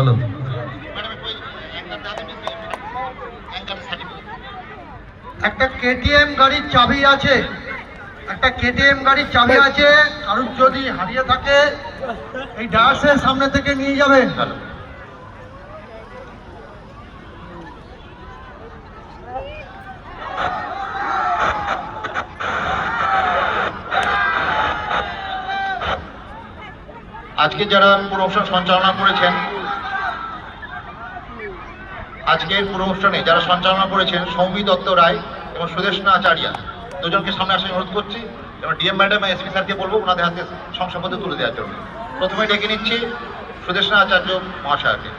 Hello, একটা KTM গাড়ির চাবি আছে, একটা কেটিএম গাড়ির চাবি আছে, কারুর যদি হারিয়ে থাকে এই ডায়াসের সামনে থেকে নিয়ে যাবেন। আজকে যারা পুরো অনুষ্ঠান সঞ্চালনা করেছেন, আজকের পুরো অনুষ্ঠানে যারা সঞ্চালনা করেছেন সৌমি দত্ত রায় এবং সুদেশনা আচার্য, দুজনকে সামনে আসার অনুরোধ করছি এবং ডিএম ম্যাডাম এবং এসপি স্যারকে বলবো ওনাদের হাতে শংসাপত্র তুলে দেওয়ার জন্য। প্রথমে ডেকে নিচ্ছি সুদেশনা আচার্য মহাশয়কে।